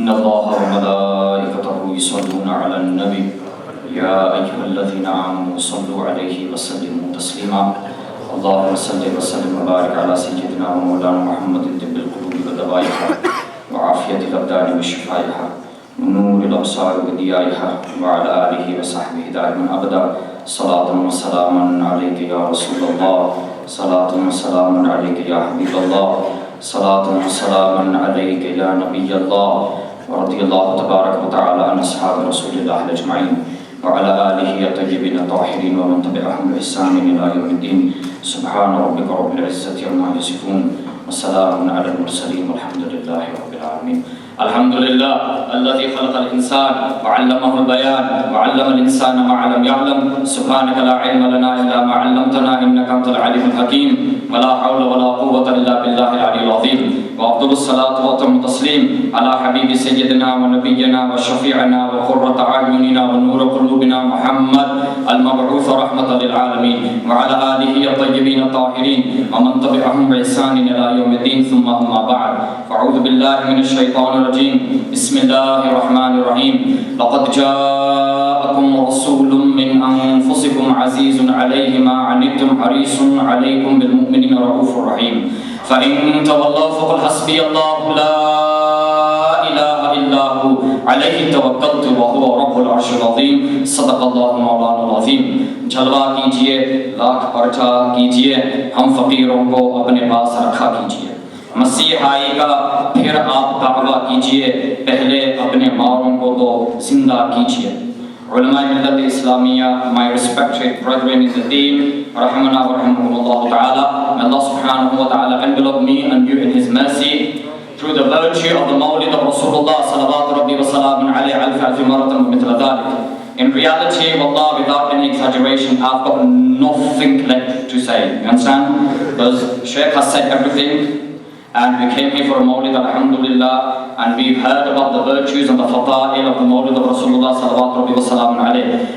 إن الله وملائكته يصلون على النبي يا أيها الذين آمنوا صلوا عليه وسلموا تسليما اللهم صل وسلم وبارك على سيدنا ومولانا محمد طب القلوب ودوائها وعافية الأبدان وشفائها ونور الأبصار وضيائها وعلى آله وصحبه دائما أبدا صلاة وسلاما عليك يا رسول الله صلاة وسلاما عليك يا حبيب الله صلاة وسلاما عليك يا نبي الله ورضي الله تبارك وتعالى عن أصحاب رسول الله أجمعين وعلى آله الطيبين الطاهرين ومن تبعهم بإحسان إلى يوم الدين سبحان ربك رب العزة عما يصفون وسلام على المرسلين والحمد لله رب العالمين. الحمد لله الذي خلق الإنسان وعلمه البيان وعلم الإنسان ما لم يعلم سبحانك لا علم لنا إلا ما علمتنا إنك أنت العليم الحكيم ولا حول ولا قوة إلا بالله العلي العظيم وأفضل الصلاة وأتم التسليم على حبيب سيدنا ونبينا وشفيعنا وقرة أعيننا ونور قلوبنا محمد المبعوث رحمة للعالمين وعلى آله الطيبين الطاهرين ومن تبعهم بإحسان إلى يوم الدين ثم أما بعد فأعوذ بالله من الشيطان الرجيم بسم الله الرحمن الرحيم لقد جاءكم رسول من أنفسكم عزيز عليه ما عنتم حريص عليكم بالمؤمنين رؤوف رحيم فإن تولوا فقل حسبي الله لا إله إلا هو عليه توكلت وهو رب العرش العظيم صدق الله مولانا العظيم. जलवा कीजिए लाख पर्चा कीजिए हम फकीरों को अपने पास रखा कीजिए मसीहाई का फिर आप दावा कीजिए पहले अपने मारों को तो जिंदा कीजिए. Ulama Millat Islamiyya, my respected brethren in the deen, rahmana wa rahmakumullah ta'ala, may Allah subhanahu wa ta'ala envelop me and you in His mercy through the virtue of the Mawlid of Rasulullah salawatu rabbi wa salamun alayhi alfi alfi maratan wa mithla dhalik. In reality, wallah, without any exaggeration, I've got nothing left to say. You understand? Because Shaykh has said everything. And we came here for a Mawlid, alhamdulillah, and we've heard about the virtues and the fata'il of the Mawlid of Rasulullah sallallahu alaihi wasallam.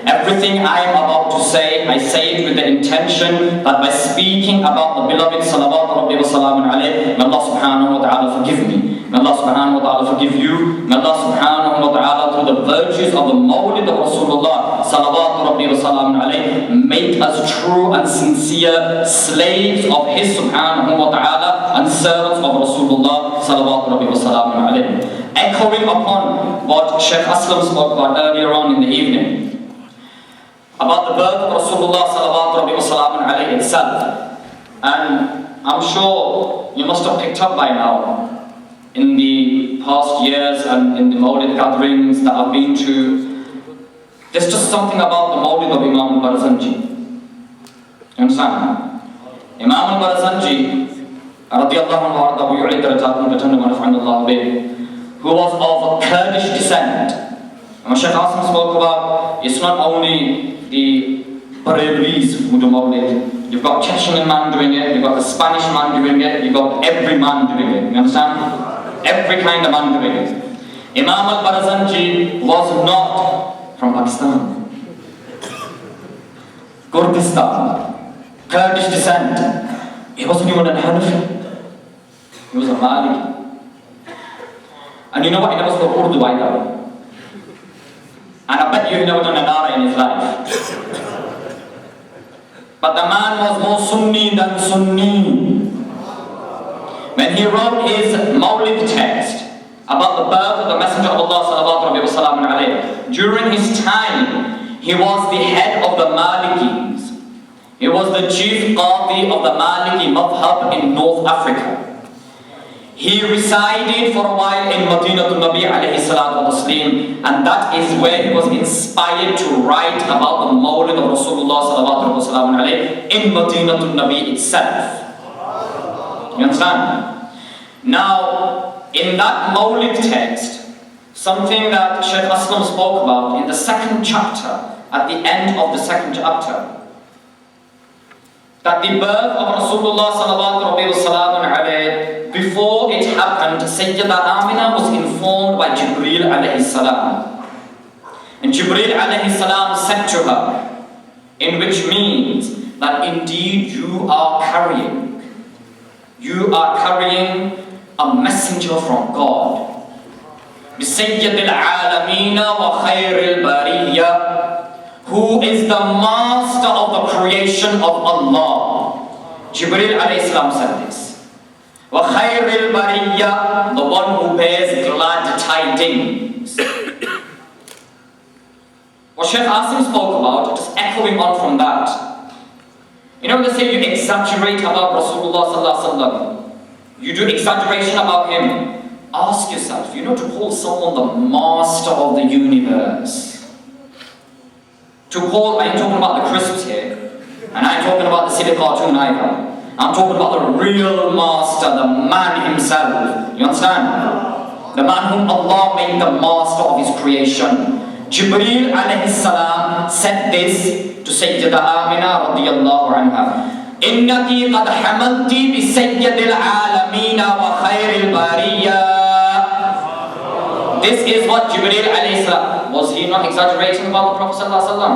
Everything I am about to say, I say it with the intention that by speaking about the beloved sallallahu alaihi wasallam, may Allah subhanahu wa ta'ala forgive me. May Allah subhanahu wa ta'ala forgive you. May Allah subhanahu wa ta'ala through the virtues of the Mawlid of Rasulullah sallallahu alaihi wasallam make us true and sincere slaves of His subhanahu wa ta'ala and servants of Rasulullah sallallahu alaihi wasallam. Echoing upon what Sheikh Aslam spoke about earlier on in the evening about the birth of Rasulullah sallallahu alaihi wasallam itself, and I'm sure you must have picked up by now in the past years and in the Mawlid gatherings that I've been to, there's just something about the Mawlid of Imam Barzanji. You understand? Imam Barzanji who was of Kurdish descent. And Shaykh Asim spoke about, it's not only the Barelvis who do Mawlid. You've got Chechen man doing it, you've got the Spanish man doing it, you've got every man doing it. You understand? Every kind of man doing it. Imam al-Barzanji was not from Pakistan, Kurdistan, Kurdish descent. He wasn't even a Hanafi. He was a Maliki. And you know what? He never spoke Urdu either. And I bet you he never done an Nara in his life. But the man was more Sunni than Sunni. When he wrote his Mawlid text about the birth of the Messenger of Allah sallallahu alaihi wasallam, during his time, he was the head of the Malikis. He was the chief qadi of the Maliki madhab in North Africa. He resided for a while in Madinatul Nabi alayhi salatu wassalam, and that is where he was inspired to write about the Mawlid of Rasulullah sallallahu alaihi wasallam in Madinatul Nabi itself. You understand? Now, in that Mawlid text, something that Shaykh Aslam spoke about in the second chapter, at the end of the second chapter, that the birth of Rasulullah sallallahu alaihi wasallam, before it happened, Sayyida Amina was informed by Jibreel alayhi salam. And Jibreel alayhi salam said to her, in which means that indeed you are carrying a messenger from God. بِسَيِّدِ الْعَالَمِينَ وَخَيْرِ الْبَرِيَّةِ, who is the master of the creation of Allah. Jibreel alayhi salam said this. وَخَيْرِ الْبَرِيَّةِ, the one who bears glad tidings. What Shaykh Asim spoke about, just echoing on from that. You know, they say you exaggerate about Rasulullah sallallahu alaihi wasallam. You do exaggeration about him. Ask yourself, you know, to call someone the master of the universe. To call, I ain't talking about the crisps here, and I ain't talking about the silly cartoon either. I'm talking about the real master, the man himself. You understand? The man whom Allah made the master of his creation. Jibreel alayhi salam said this to Sayyida Amina radiyallahu anha. إِنَّكِ قَدْ حَمَلْتِ بِسَيِّدِ الْعَالَمِينَ وَخَيْرِ الْبَرِيَّةِ. This is what Jibreel alayhi salam, was he not exaggerating about the Prophet sallallahu alaihi wasallam?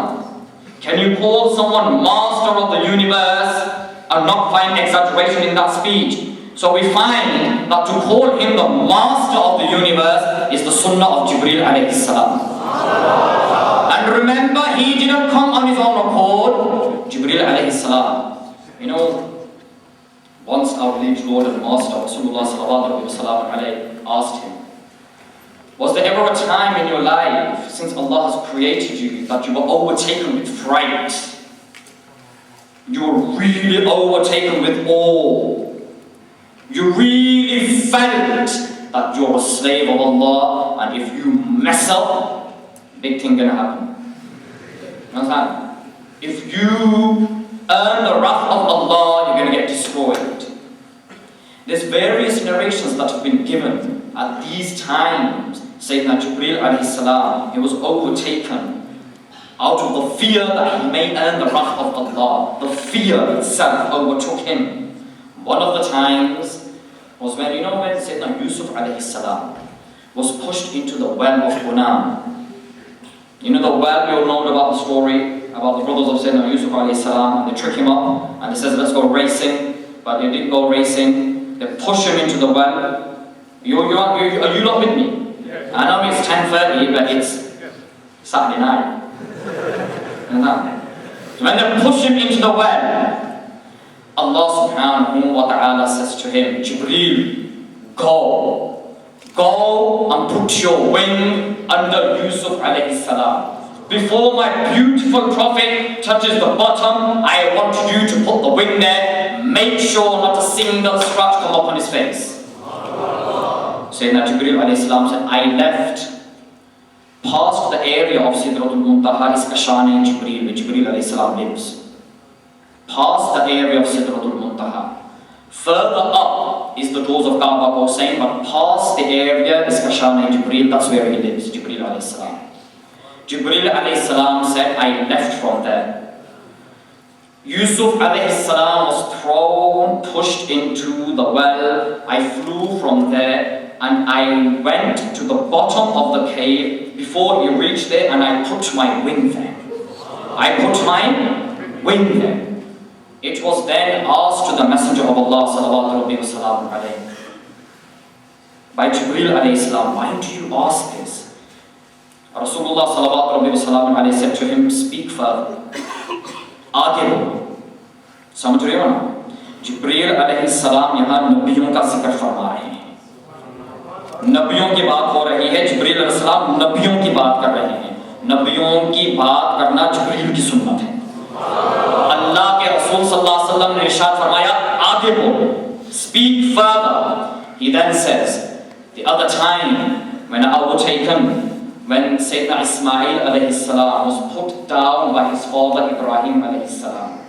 Can you call someone master of the universe and not find exaggeration in that speech? So we find that to call him the master of the universe is the sunnah of Jibreel alayhi salam. And remember, he didn't come on his own accord. Jibreel alayhi salam. You know, once our liege Lord and Master Rasulullah sallallahu alaihi wasallam asked him, was there ever a time in your life since Allah has created you that you were overtaken with fright? You were really overtaken with awe. You really felt that you're a slave of Allah, and if you mess up, big thing gonna happen. You understand? If you earn the wrath of Allah, you're going to get destroyed. There's various narrations that have been given at these times. Sayyidina Jibreel alayhi salam, he was overtaken out of the fear that he may earn the wrath of Allah. The fear itself overtook him. One of the times was when, you know, when Sayyidina Yusuf alayhi salam was pushed into the well of Uloom. You know the well, we all know about the story about the brothers of Sayyidina Yusuf alayhi salam, and they trick him up and they says, let's go racing, but they didn't go racing. They push him into the well. Are you not with me? Yes. I know it's 10:30, but it's Saturday night. So when they push him into the well, Allah subhanahu wa ta'ala says to him, Jibreel, go and put your wing under Yusuf alayhi salam. Before my beautiful prophet touches the bottom, I want you to put the wing there. Make sure not a single scratch come up on his face. Sayyidina Jibreel alayhi salam said, I left past the area of Sidratul Muntaha, is Kashana in Jibreel, where Jibreel alayhi salam lives. Past the area of Sidratul Muntaha. Further up is the doors of Kaaba Hussain, but past the area is Kashana in Jibreel, that's where he lives, Jibreel alayhi salam. Jibreel alayhi salam said, I left from there. Yusuf alayhi salam was pushed into the well. I flew from there and I went to the bottom of the cave before he reached there, and I put my wing there. I put my wing there. It was then asked to the Messenger of Allah sallallahu alaihi wasallam by Jibreel alayhi salam, why do you ask this? Rasulullah sallallahu alaihi wasallam said to him, speak further. आगे बढ़ो. समझ रहे हो ना? जिब्रील अलैहि सलाम यहाँ नबियों का जिक्र फरमा रहे हैं. नबियों की बात हो रही है. जिब्रील अलैहि सलाम नबियों की बात कर रहे हैं. नबियों की बात करना जिब्रील की सुन्नत है. अल्लाह के रसूल सल्लल्लाहु अलैहि वसल्लम ने इरशाद फरमाया, आगे बढ़ो. Speak further. He then says, the other time when I was taken, when Sayyidina Ismail alayhi salam was put down by his father Ibrahim alayhi salam.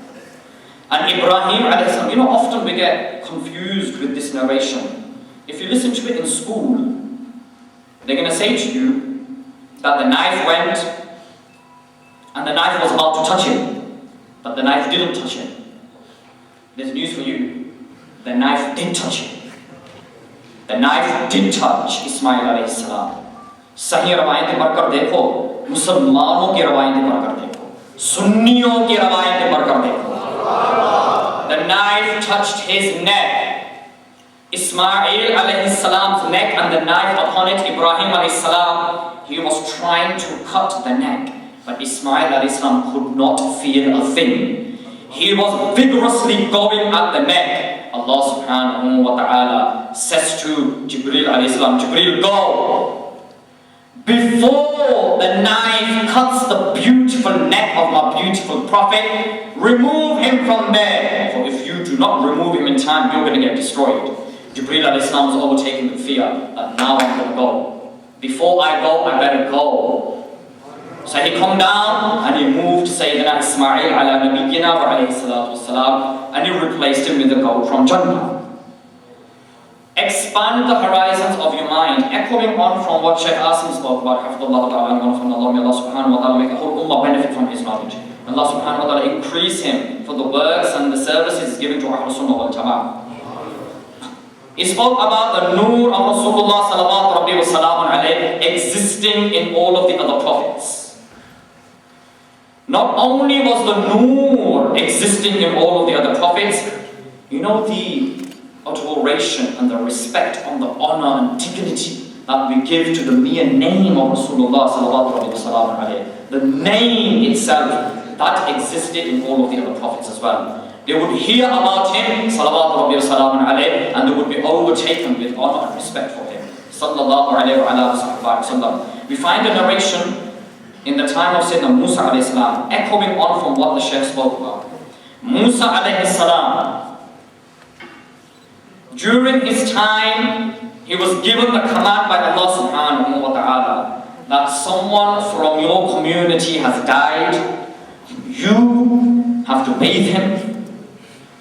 And Ibrahim alayhi salam, you know, often we get confused with this narration. If you listen to it in school, they're going to say to you that the knife went and the knife was about to touch him, but the knife didn't touch him. There's news for you. The knife did touch him. The knife did touch Ismail alayhi salam. सही रवायतें पढ़कर देखो, मुसलमानों की रवायतें पढ़कर देखो, सुन्नियों की रवायतें पढ़कर देखो. The knife touched his neck. Ismail alayhi salam's neck and the knife upon it, Ibrahim alayhi salam, he was trying to cut the neck, but Ismail alayhi salam could not feel a thing. He was vigorously going at the neck. Allah subhanahu wa ta'ala says to Jibreel alayhi salam, Jibreel, go! Before the knife cuts the beautiful neck of my beautiful prophet, remove him from there. For if you do not remove him in time, you're going to get destroyed. Jibreel alayhi salam was overtaken with fear that now I'm going to go. Before I go, I better go. So he come down and he moved Sayyidina Ismail ala nabiyyina wa alayhi salatu wassalam, and he replaced him with the goat from Jannah. Expand the horizons of your mind, echoing on from what Shaykh Asim spoke about, Hafidullah ta'ala, and from Allah, may Allah subhanahu wa ta'ala make a whole ummah benefit from his knowledge. Allah subhanahu wa ta'ala increase him for the works and the services given to Ahlul Sunnah wal Jama'ah. He spoke about the Noor of Rasulullah sallallahu alayhi wa sallam existing in all of the other prophets. Not only was the Noor existing in all of the other prophets, you know the adoration and the respect and the honor and dignity that we give to the mere name of Rasulullah sallallahu alayhi wa sallam. The name itself, that existed in all of the other prophets as well. They would hear about him, sallallahu alayhi wa sallam, and they would be overtaken with honor and respect for him. Sallallahu alayhi wa sallam. We find a narration in the time of Sayyidina Musa alayhi salam, echoing on from what the Shaykh spoke about. Musa alayhi salam, during his time, he was given the command by Allah subhanahu wa ta'ala that someone from your community has died. You have to bathe him.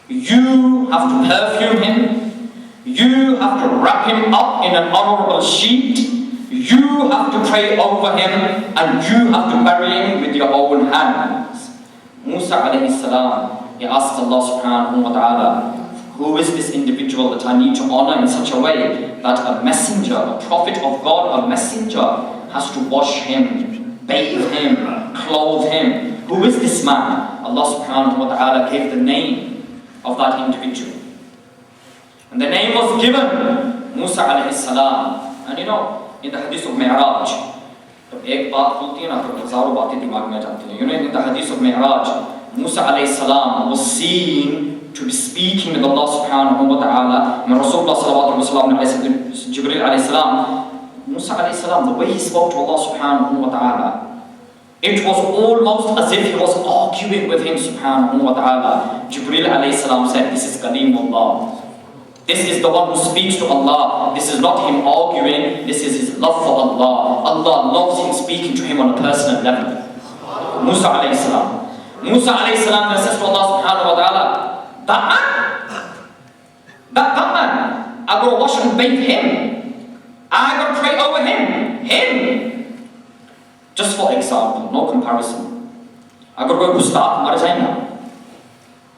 You have to perfume him. You have to wrap him up in an honorable sheet. You have to pray over him, and you have to bury him with your own hands. Musa alayhi salam, he asked Allah subhanahu wa ta'ala, who is this individual that I need to honor in such a way that a messenger, a prophet of God, a messenger has to wash him, bathe him, clothe him. Who is this man? Allah subhanahu wa ta'ala gave the name of that individual. And the name was given Musa alayhi salam. And you know, in the hadith of Mi'raj, जब एक बात खुलती है ना तो हजारों बातें दिमाग में जाती हैं. You know, in the hadith of Mi'raj, Musa alayhi salam was seen to be speaking with Allah subhanahu wa ta'ala. When Rasulullah sallallahu alayhi wa sallam, Jibreel alayhi salam, Musa alayhi salam, the way he spoke to Allah subhanahu wa ta'ala, it was almost as if he was arguing with him subhanahu wa ta'ala. Jibreel alayhi salam said, this is Kalimullah. This is the one who speaks to Allah. This is not him arguing. This is his love for Allah. Allah loves him speaking to him on a personal level. Musa alayhi salam. Musa alayhi salam says to Allah subhanahu wa ta'ala, that man, I gotta wash and bathe him. I gotta pray over him. Just for example, no comparison. I gotta go to gustakh mar jayega.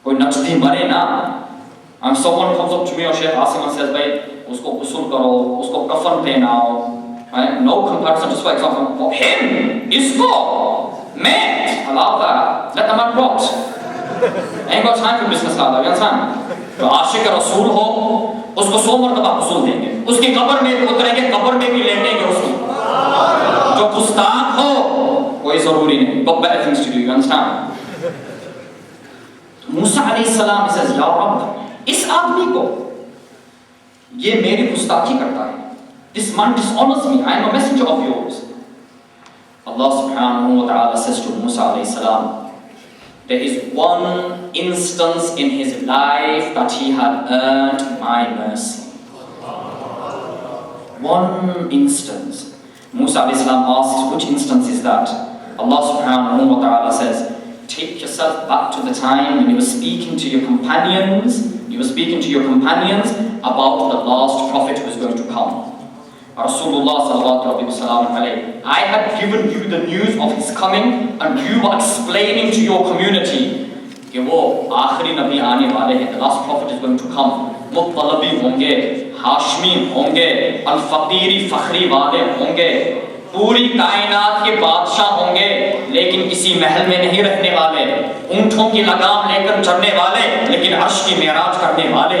Koi nachti mare na. And someone comes up to me or Shaykh Asim and says, "Bhai, usko ghusl karo, usko kafan pehnao." Right? No comparison, just for example. For him, isko, mate, allow that. Let the man rot. Ain't got time for business like that, you understand? तो आशिक रसूल हो, उसको 100 मरतबा ग़ुस्ल देंगे, उसकी कब्र में उतरेंगे, कब्र में भी लेटेंगे उसको. जो गुस्ताख हो, कोई ज़रूरी नहीं. Got better things to do, you understand? Musa alayhi salam says, Ya Rabb, इस आदमी को ये मेरी गुस्ताखी करता है. This man dishonors me. I am a messenger of yours. Allah subhanahu wa ta'ala says to Musa alayhi salam, there is one instance in his life that he had earned my mercy. One instance. Musa alayhi salam asks, which instance is that? Allah subhanahu wa ta'ala says, take yourself back to the time when you were speaking to your companions. You were speaking to your companions about the last prophet who is going to come. Rasulullah sallallahu alaihi wasallam, I had given you the news of his coming, and you were explaining to your community कि वो आखिरी नबी आने वाले हैं. The last prophet is going to come. मुत्तलबी होंगे, हाशमी होंगे, अल-फकीरी फखरी वाले होंगे, पूरी कायनात के बादशाह होंगे, लेकिन किसी महल में नहीं रहने वाले, ऊंटों की लगाम लेकर चढ़ने वाले, लेकिन अर्श की मेराज करने वाले.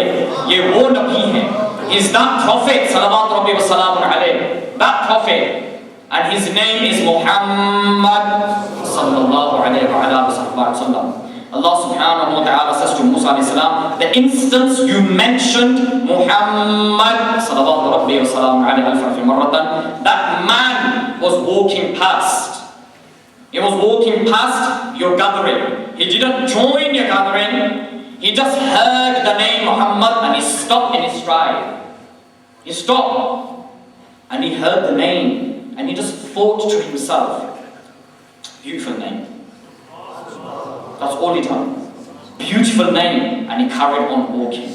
ये वो नबी हैं. is that Prophet, salawat rabbi wa salamun alayhi, that Prophet, and his name is Muhammad sallallahu alayhi wa sallam. Allah subhanahu wa ta'ala says to Musa alayhi salam, the instance you mentioned Muhammad sallallahu rabbi wa salamun alayhi, that man was walking past. He was walking past your gathering. He didn't join your gathering. He just heard the name Muhammad and he stopped in his stride. He stopped and he heard the name and he just thought to himself, beautiful name. That's all he done. Beautiful name, and he carried on walking.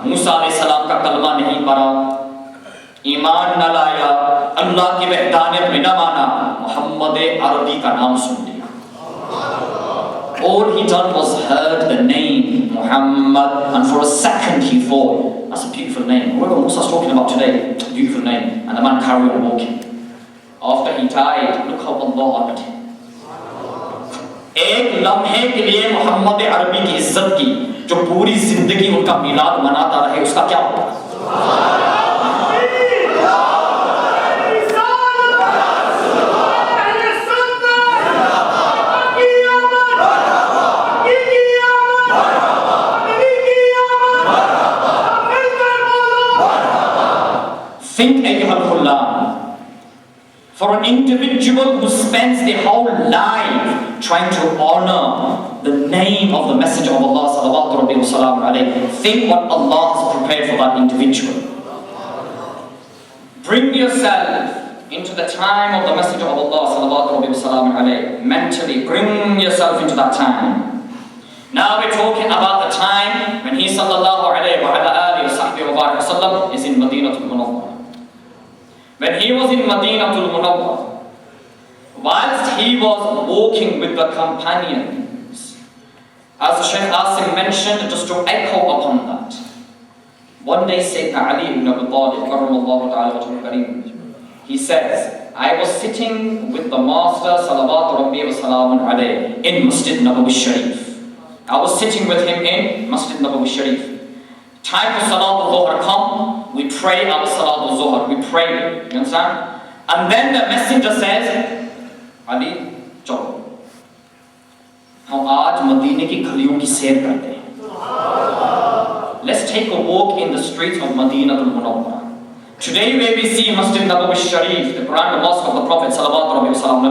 Musa alayhi salam ka kalma nahi para, ईमान न लाया, अल्लाह की वहदानियत में न माना, मोहम्मद अरबी का नाम सुन लिया. All he done was heard the name Muhammad, and for a second he thought, that's a beautiful name. Whoever Musa's talking about today, beautiful name. And the man carried on walking. After he died, look how Allah honored him. एक लम्हे के लिए मोहम्मद अरबी की इज्जत की, जो पूरी जिंदगी उनका मिलाद मनाता रहे, उसका क्या होगा? Think, ayyuhal khullan, for an individual who spends their whole life trying to honor the name of the Messenger of Allah sallallahu alaihi wasallam, think what Allah has prepared for that individual. Bring yourself into the time of the Messenger of Allah sallallahu alaihi wasallam, mentally bring yourself into that time. Now we're talking about the time when he sallallahu alaihi wasallam is in Madinatul Munawwar. When he was in Madinatul Munawwar, whilst he was walking with the companions, as Shaykh Asim mentioned, just to echo upon that, one day Sayyidina Ali ibn Abi Talib, he says, I was sitting with the Master salawatu rabbi wa salamun alayhi in Masjid Nabawi Sharif. I was sitting with him in Masjid Nabawi Sharif. Time for Salat al-Zuhr come, we pray our Salat al-Zuhr, we pray, you understand? And then the messenger says, Ali, chalo, हम आज मदीने की गलियों की सैर करते हैं. Let's take a walk in the streets of Madinatul Munawwar. Today where we see Masjid Nabawi Sharif, the Grand Mosque of the Prophet sallallahu alaihi wasallam,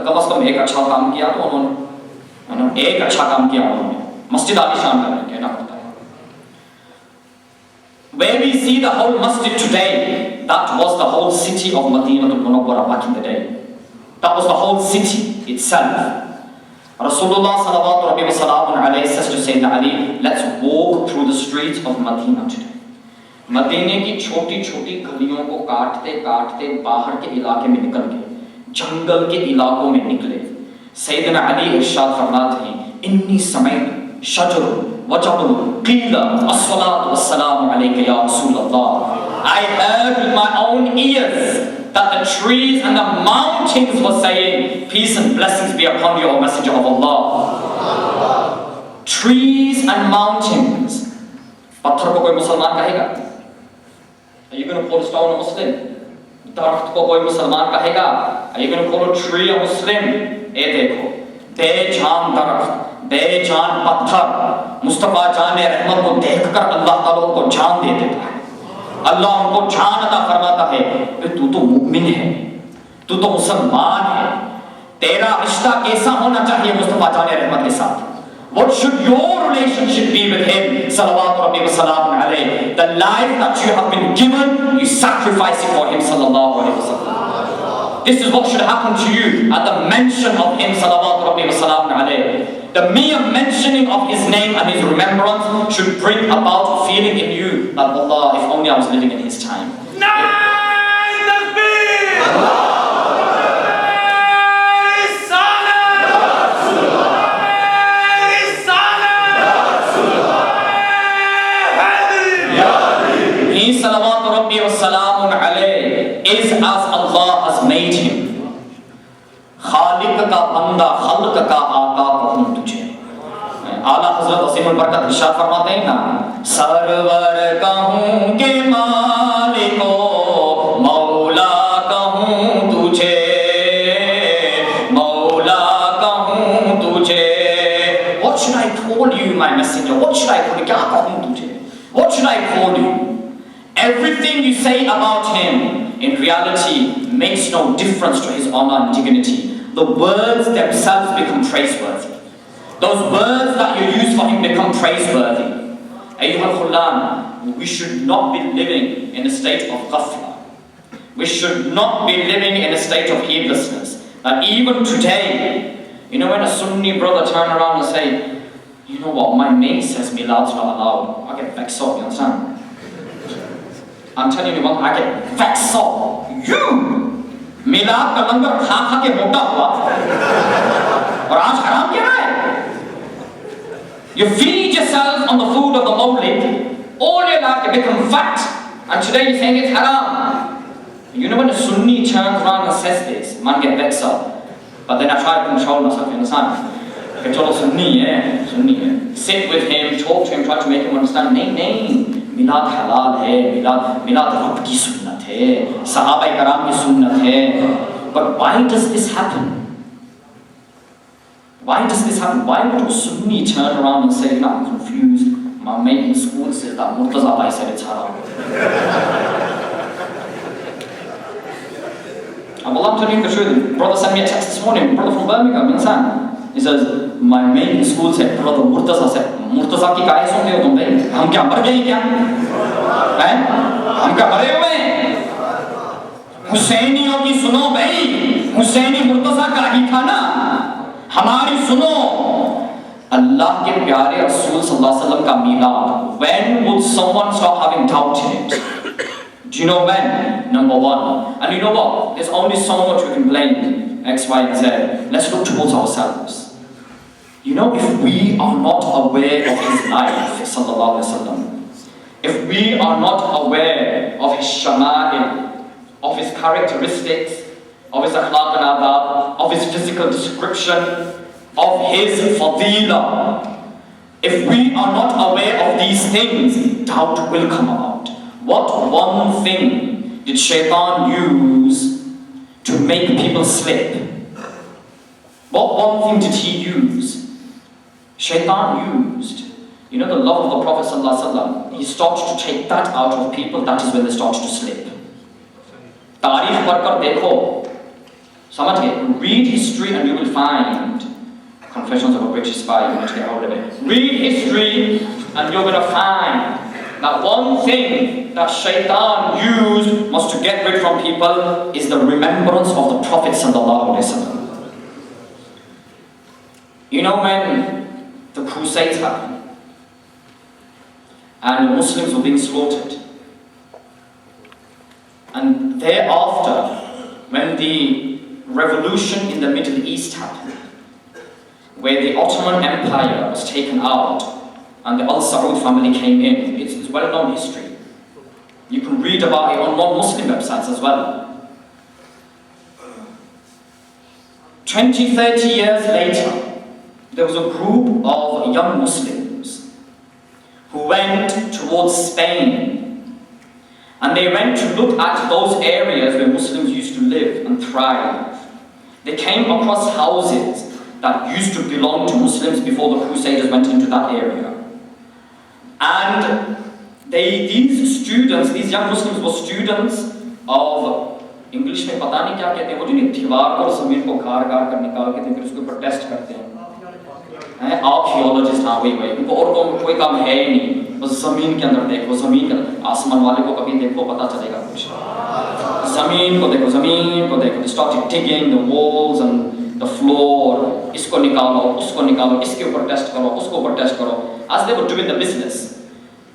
कम से कम एक अच्छा काम किया तो उन्होंने एक अच्छा काम किया उन्होंने मस्जिद आलीशान करने कहना पड़ता है. Where we see the whole masjid today, that was the whole city of Madinatul Munawwara back in the day. That was the whole city itself. Rasulullah sallallahu alaihi wasallam says to Sayyidina Ali, let's walk through the streets of Madina today. मदीने की छोटी छोटी गलियों को काटते काटते बाहर के इलाके में निकल गए, जंगल के इलाकों में निकले. सैयदना अली इरशाद फरमाते हैं, इन्नी समय शजर वजबल क़ीला अस्सलातु वस्सलामु अलैका या रसूलल्लाह. I heard with my own ears that the trees and the mountains were saying, peace and blessings be upon you, O Messenger of Allah. Trees and mountains. पत्थर को कोई मुसलमान कहेगा? Are you going to call a stone a Muslim? दरख्त को कोई मुसलमान कहेगा? Are you going to call a tree a Muslim? ए देखो, बेजान दरख्त, बेजान पत्थर, मुस्तफा जाने रहमत को देखकर अल्लाह ताला उनको जान दे देता है. अल्लाह उनको जान अता फरमाता है कि तू तो मुमिन है, तू तो मुसलमान है. तेरा रिश्ता कैसा होना चाहिए मुस्तफा जाने रहमत के साथ? What should your relationship be with him? Salawatu rabbi wa salamun alayhi. The life that you have been given, you sacrifice it for him. Sallallahu alayhi wa sallam. This is what should happen to you at the mention of him. Salawatu rabbi wa salamun alayhi. The mere mentioning of his name and his remembrance should bring about a feeling in you that Allah, if only I was living in his time. Salawatu rabbi wa salamun alayhi is as Allah has made him. Khaliq ka banda, khalq ka aqa kahun tujhe. आला हजरत असीमुल बरकत इरशाद फरमाते हैं ना, server कहूं के मालिको मौला कहूं तुझे, मौला कहूं तुझे. What should I call you, my messenger? What should I call you? क्या कहूं तुझे? What should I call you? Everything you say about him in reality makes no difference to his honor and dignity. The words themselves become praiseworthy. Those words that you use for him become praiseworthy. Ayyuhal khullan, we should not be living in a state of ghafla. We should not be living in a state of heedlessness. That even today, you know, when a Sunni brother turn around and say, you know what, my mate says milad's not allowed, I get vexed up, you understand? I'm telling you what, I get vexed up. You! मिलाद का लंगर खा खा के मोटा हुआ और आज हराम कह रहा है. You feed yourself on the food of the Mawlid all your life, you become fat, and today you're saying it's haram. You know when a Sunni turns around and says this, man get vexed up. But then I try to control myself, you understand? I told Sunni hai. Sit with him, talk to him, try to make him understand. Nahin. मिलाद हलाल है, मिलाद रब की सुन्नत है, सहाबा कराम की सुन्नत है. But why does this happen? Why does this happen? Why would a Sunni turn around and say, no, I'm confused, my mate in school says that Murtaza Bhai said it's haram. I'm allowed to tell you the truth. Brother sent me a text this morning, brother from Birmingham, insan. He says, my mate in school said, brother Murtaza said, Murtaza की काहे सुनते हो तुम भाई? हम क्या मर गए क्या? हैं? हम क्या मरे हुए हैं? हुसैनियों की सुनो भाई, हुसैनी मुर्तजा का ही था ना, हमारी सुनो. अल्लाह के प्यारे रसूल सल्लल्लाहु अलैहि वसल्लम का मीलाद. When would someone stop having doubt in it? Do you know when? Number one. And you know what? There's only so much we can blame X, Y, and Z. Let's look towards ourselves. You know, if we are not aware of his life, sallallahu alaihi wasallam, if we are not aware of his shama'il, of his characteristics, of his akhlaq and adab, of his physical description, of his fadila, if we are not aware of these things, doubt will come about. What one thing did shaitan use to make people slip? What one thing did he use? Shaitan used, you know, the love of the Prophet ﷺ. He starts to take that out of people. That is when they start to slip. Tarikh padhkar dekho, samajh gaye. Read history and you will find Confessions of a British Spy. You want to get hold of it. Read history and you're going to find that one thing that Shaitan used was to get rid from people is the remembrance of the Prophet ﷺ. You know, when the Crusades happened and the Muslims were being slaughtered, and thereafter when the revolution in the Middle East happened, where the Ottoman Empire was taken out and the Al Saud family came in, it's well-known history. You can read about it on non-Muslim websites as well. 20-30 years later, there was a group of young Muslims who went towards Spain, and they went to look at those areas where Muslims used to live and thrive. They came across houses that used to belong to Muslims before the Crusaders went into that area. And these students, these young Muslims were students of, English में पता नहीं क्या कहते हैं, वो जो दीवार पर ज़मीन को गाड़ कर निकाल के फिर उसके ऊपर टेस्ट करते हैं. आर्कियोलॉजिस्ट, हाँ वही उनको और कोई काम है ही नहीं, बस ज़मीन के अंदर देखो, ज़मीन के आसमान वाले को कभी देखो पता चलेगा कुछ. ज़मीन को देखो, they started digging the walls and the floor. इसको निकालो, उसको निकालो, इसके ऊपर टेस्ट करो, उसको ऊपर टेस्ट करो. As they were doing the business,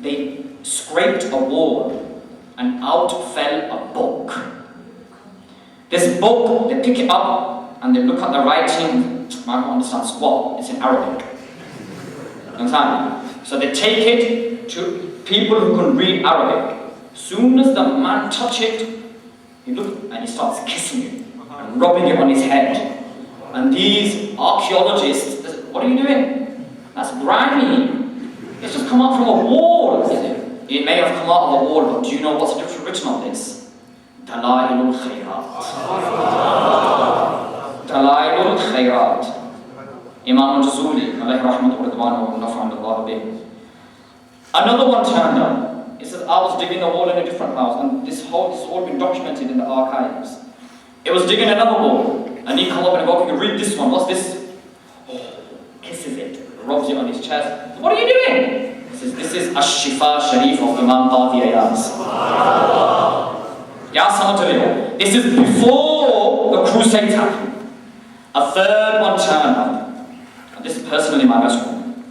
they scraped a wall and out fell a book. This book, they pick it up and they look at the writing. I don't understand squat, it's in Arabic. Understand? So they take it to people who can read Arabic. Soon as the man touch it, he looks and he starts kissing it and rubbing it on his head. And these archaeologists, what are you doing? That's grimy. It's just come out from a wall. It may have come out of a wall, but do you know what's written on this? Dalailul Khairat. Dalailul Khairat. Imam Jazuli, alayhi rahmatu wa nafa'an bih. Another one turned up. He said, I was digging a wall in a different house, and this has all been documented in the archives. It was digging another wall, and he come up and go, can you read this one? What's this? Oh, kisses it, rubs it on his chest. What are you doing? He says, this is Ash-Shifa Sharif of Imam Qadi Ayaz. This is before the Crusades happened. A third one turned up. And this is personally my best friend.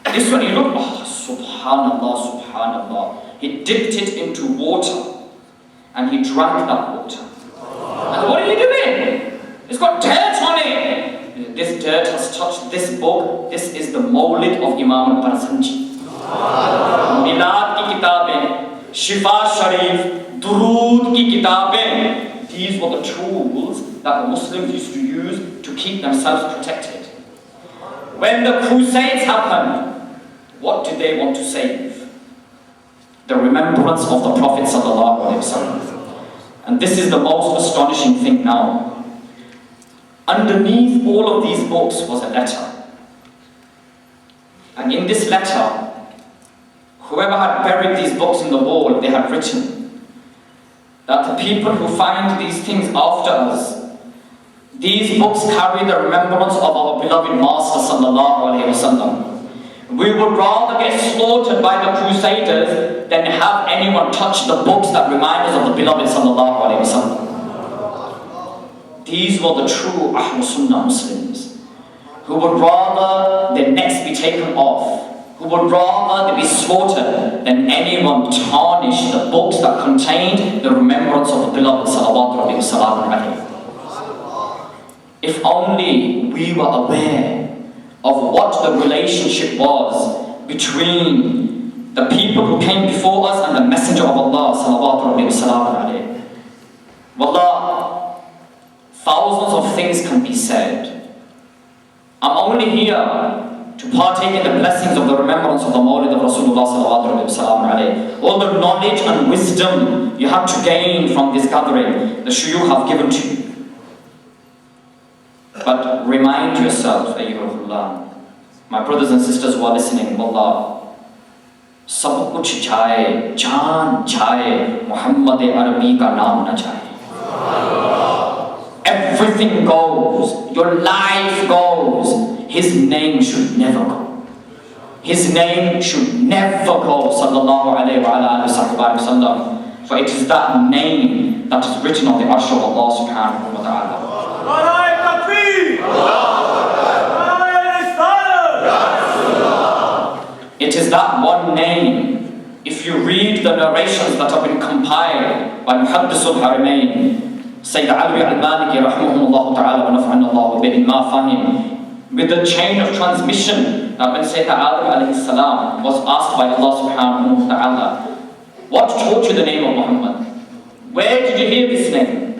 This one, you look, oh, subhanallah, subhanallah. He dipped it into water and he drank that water. And what are you doing? It's got dirt on it. This dirt has touched this book. This is the Mawlid of Imam Barzanji. Milad ki kitabein, Shifa Sharif, Durood ki kitabein. These were the tools that the Muslims used to use to keep themselves protected. When the Crusades happened, what did they want to save? The remembrance of the Prophet ﷺ. And this is the most astonishing thing now. Underneath all of these books was a letter. And in this letter, whoever had buried these books in the wall, they had written that the people who find these things after us, these books carry the remembrance of our beloved Master ﷺ. We would rather get slaughtered by the Crusaders than have anyone touch the books that remind us of the beloved ﷺ. These were the true Ahl Sunnah Muslims, who would rather their necks be taken off, who would rather they be slaughtered than anyone tarnish the books that contained the remembrance of the beloved ﷺ. If only we were aware of what the relationship was between the people who came before us and the Messenger of Allah sallallahu alaihi wasallam. Wallah, thousands of things can be said. I'm only here to partake in the blessings of the remembrance of the Mawlid of Rasulullah sallallahu alaihi wasallam. All the knowledge and wisdom you have to gain from this gathering, the shuyukh have given to you. But remind yourself, ayyuhullah, my brothers and sisters who are listening, wallah, sab kuch chahe, jaan chahe, Muhammad Arabi ka naam na chahe. Everything goes, your life goes, his name should never go. His name should never go, sallallahu alayhi wa sallam, for it is that name that is written on the arsh of Allah subhanahu wa ta'ala. It is that one name. If you read the narrations that have been compiled by Muhaddisul Haramain, Sayyid Alawi al-Maliki rahimahullah ta'ala wa nafa'an Allah bihi ma fahim, with the chain of transmission that when Sayyid Adam alayhi salam was asked by Allah subhanahu wa ta'ala, what taught you the name of Muhammad? Where did you hear this name?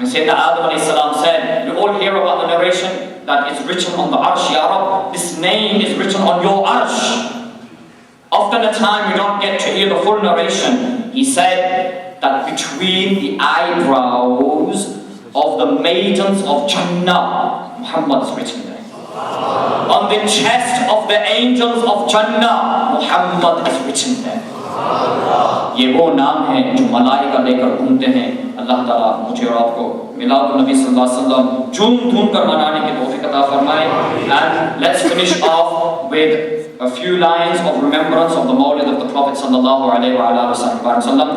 And Sayyidina Adam alayhi salam said, you all hear about the narration that it's written on the arsh, Ya Rab, this name is written on your arsh. Often a time we don't get to hear the full narration. He said that between the eyebrows of the maidens of Jannah, Muhammad is written there. On the chest of the angels of Jannah, Muhammad is written there. ये वो नाम है जो मलाइका लेकर घूमते हैं. अल्लाह ताला मुझे और आपको मिलाद नबी सल्लल्लाहु अलैहि वसल्लम झूम झूम कर मनाने की तौफीक अता फरमाए. And let's finish off with a few lines of remembrance of the Mawlid of the Prophet sallallahu alaihi wasallam.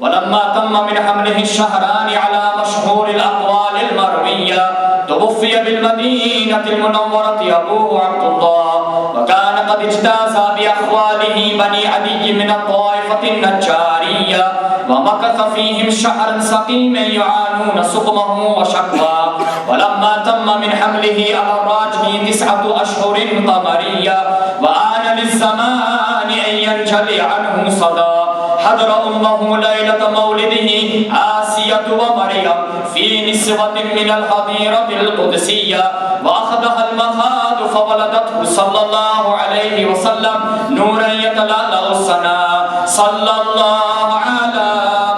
ولما تم من حمله الشهران على مشهور الأقوال المروية توفي بالمدينة المنورة أبوه عبد الله وكان قد اجتاز بأخواله بني عدي من الطائفة النجارية ومكث فيهم شهرا سقيما يعانون سقمه وشكواه. ولما تم من حمله على الراجح 9 أشهر قمرية وآن للزمان أن ينجلي عنه صدى حضر أمه ليلة مولده آسية ومريم في نسوة من الحظيرة القدسية وأخذها المخاض فولدته صلى الله عليه وسلم نورا يتلألأ السنا صلى الله على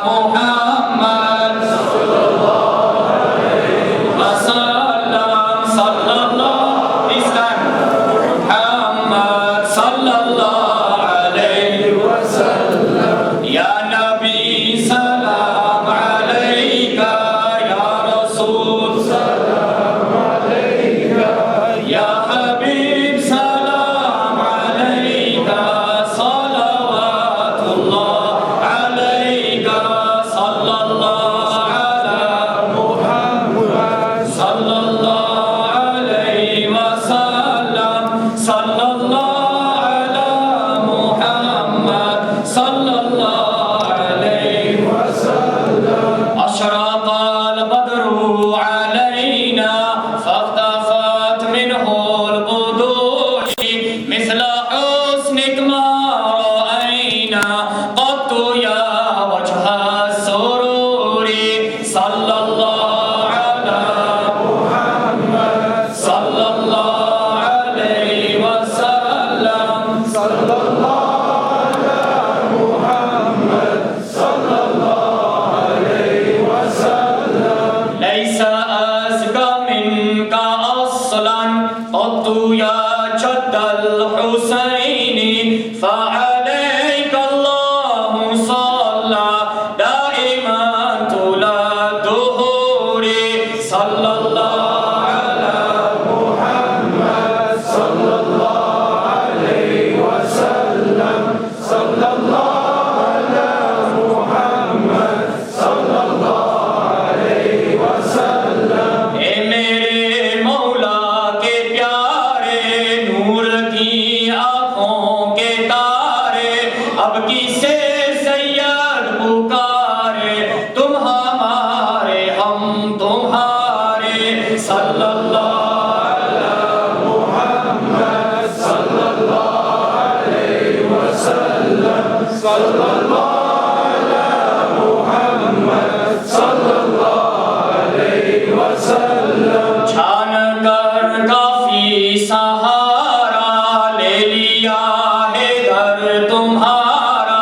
محمد صلى الله عليه وسلم صلى الله محمد صلى الله عليه وسلم يا نبي سلام عليك يا رسول سلام عليك يا حبيب سلام عليك صلوات الله عليك صلى الله على محمد صلى الله عليه وسلم صلى الله على محمد صلى الله عليه وسلم أشرق البدر علينا فاختفت منه البدور مثل حسنك ما رأينا قط يا وجه السرور صلى الله على محمد صلى الله عليه وسلم صلى الله على محمد صلى الله عليه وسلم ليس أزكى منك أصلا قط يا جد الحسين فعليك الله صلى دائما طول الدهور صلى الله على محمد صلى الله عليه وسلم صلى الله على محمد صلى الله عليه وسلم اے میرے مولا کے پیارے نور کی آنکھوں کے تارے اب کسے سید پکارے تم ہمارے ہم تمہارے صلی اللہ علی محمد صلی اللہ علیہ وسلم صلی اللہ علی محمد صلی اللہ علیہ وسلم چھان کر کافی سہارا لے لیا ہے در تمہارا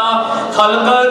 خلق